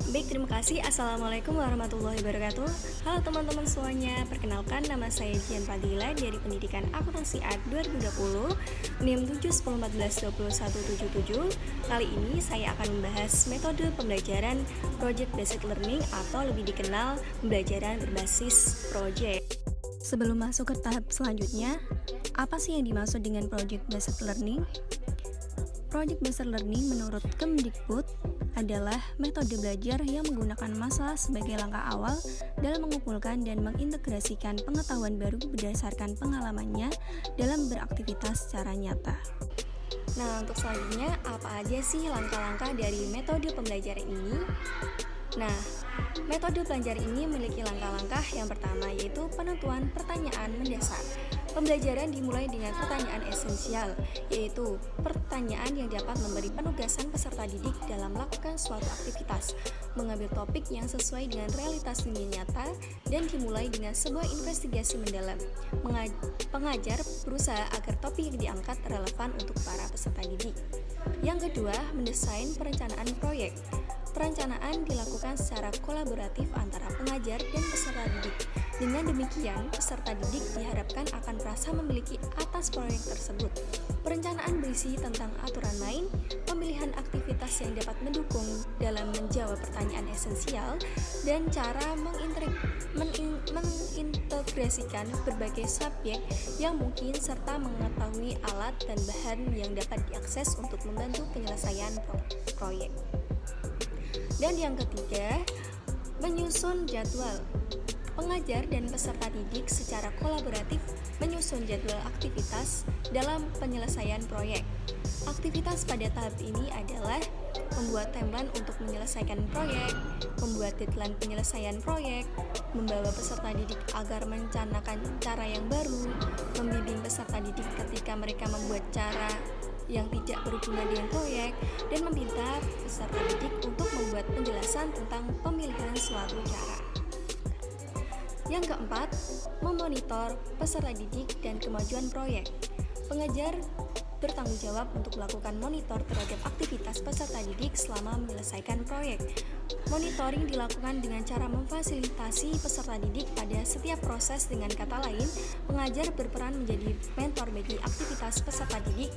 Baik, terima kasih. Assalamualaikum warahmatullahi wabarakatuh. Halo teman-teman semuanya, perkenalkan nama saya Dian Fadila dari Pendidikan Akuntansi A 2020 NIM 710142177. Kali ini saya akan membahas metode pembelajaran Project Based Learning atau lebih dikenal pembelajaran berbasis project. Sebelum masuk ke tahap selanjutnya, apa sih yang dimaksud dengan Project Based Learning? Project Based Learning menurut Kemdikbud adalah metode belajar yang menggunakan masalah sebagai langkah awal dalam mengumpulkan dan mengintegrasikan pengetahuan baru berdasarkan pengalamannya dalam beraktivitas secara nyata. Nah, untuk selanjutnya, apa aja sih langkah-langkah dari metode pembelajaran ini? Nah, metode belajar ini memiliki langkah-langkah. Yang pertama yaitu penentuan pertanyaan mendasar. Pembelajaran dimulai dengan pertanyaan esensial, yaitu pertanyaan yang dapat memberi penugasan peserta didik dalam melakukan suatu aktivitas, mengambil topik yang sesuai dengan realitas dunia nyata, dan dimulai dengan sebuah investigasi mendalam. Pengajar berusaha agar topik yang diangkat relevan untuk para peserta didik. Yang kedua, mendesain perencanaan proyek. Perencanaan dilakukan secara kolaboratif antara pengajar dan peserta didik. Dengan demikian, peserta didik diharapkan akan merasa memiliki atas proyek tersebut. Perencanaan berisi tentang aturan main, pemilihan aktivitas yang dapat mendukung dalam menjawab pertanyaan esensial, dan cara mengintegrasikan berbagai subjek yang mungkin serta mengetahui alat dan bahan yang dapat diakses untuk membantu penyelesaian proyek. Dan yang ketiga, menyusun jadwal. Pengajar dan peserta didik secara kolaboratif menyusun jadwal aktivitas dalam penyelesaian proyek. Aktivitas pada tahap ini adalah membuat timeline untuk menyelesaikan proyek, membuat deadline penyelesaian proyek, membawa peserta didik agar merencanakan cara yang baru, membimbing peserta didik ketika mereka membuat cara yang tidak berhubungan dengan proyek, dan meminta peserta didik untuk membuat penjelasan tentang pemilihan suatu cara. Yang keempat, memonitor peserta didik dan kemajuan proyek. Pengajar bertanggung jawab untuk melakukan monitor terhadap aktivitas peserta didik selama menyelesaikan proyek. Monitoring dilakukan dengan cara memfasilitasi peserta didik pada setiap proses. Dengan kata lain, pengajar berperan menjadi mentor bagi aktivitas peserta didik.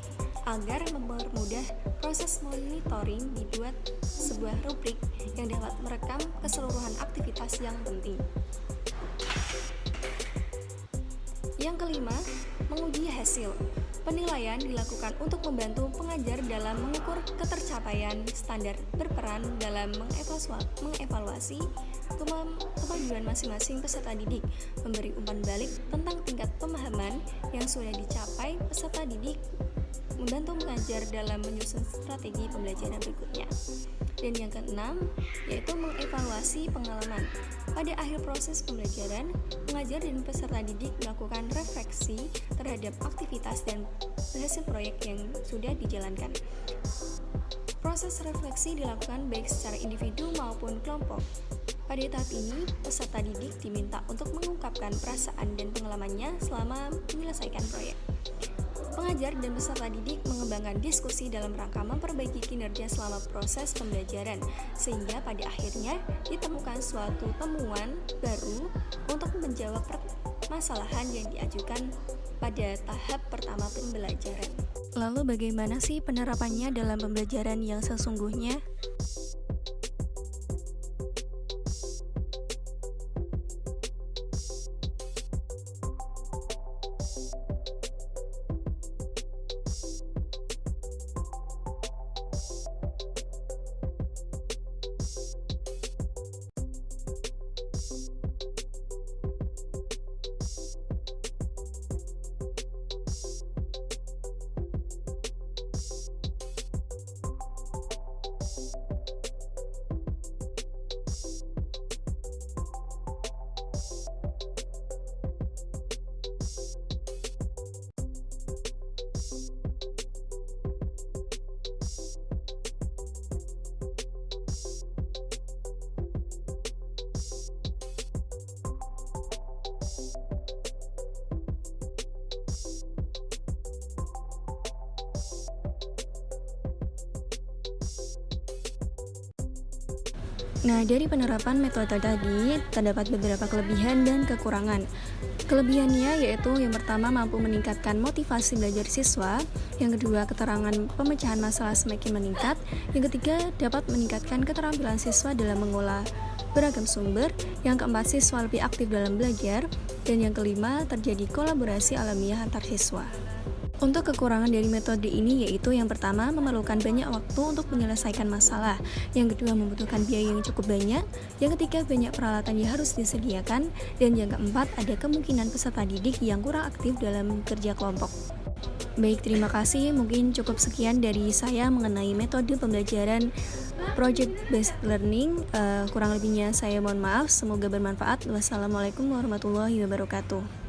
Agar mempermudah proses monitoring, dibuat sebuah rubrik yang dapat merekam keseluruhan aktivitas yang penting. Yang kelima, menguji hasil. Penilaian dilakukan untuk membantu pengajar dalam mengukur ketercapaian standar, berperan dalam mengevaluasi kemajuan masing-masing peserta didik, memberi umpan balik tentang tingkat pemahaman yang sudah dicapai peserta didik, membantu mengajar dalam menyusun strategi pembelajaran berikutnya. Dan yang keenam, yaitu mengevaluasi pengalaman. Pada akhir proses pembelajaran, pengajar dan peserta didik melakukan refleksi terhadap aktivitas dan hasil proyek yang sudah dijalankan. Proses refleksi dilakukan baik secara individu maupun kelompok. Pada tahap ini, peserta didik diminta untuk mengungkapkan perasaan dan pengalamannya selama menyelesaikan proyek. Pengajar dan peserta didik mengembangkan diskusi dalam rangka memperbaiki kinerja selama proses pembelajaran, sehingga pada akhirnya ditemukan suatu temuan baru untuk menjawab permasalahan yang diajukan pada tahap pertama pembelajaran. Lalu bagaimana sih penerapannya dalam pembelajaran yang sesungguhnya? Nah, dari penerapan metode tadi, terdapat beberapa kelebihan dan kekurangan. Kelebihannya yaitu yang pertama mampu meningkatkan motivasi belajar siswa, yang kedua keterangan pemecahan masalah semakin meningkat, yang ketiga dapat meningkatkan keterampilan siswa dalam mengolah beragam sumber, yang keempat siswa lebih aktif dalam belajar, dan yang kelima terjadi kolaborasi alamiah antar siswa. Untuk kekurangan dari metode ini yaitu yang pertama memerlukan banyak waktu untuk menyelesaikan masalah, yang kedua membutuhkan biaya yang cukup banyak, yang ketiga banyak peralatan yang harus disediakan, dan yang keempat ada kemungkinan peserta didik yang kurang aktif dalam kerja kelompok. Baik, terima kasih. Mungkin cukup sekian dari saya mengenai metode pembelajaran Project Based Learning. Kurang lebihnya saya mohon maaf. Semoga bermanfaat. Wassalamualaikum warahmatullahi wabarakatuh.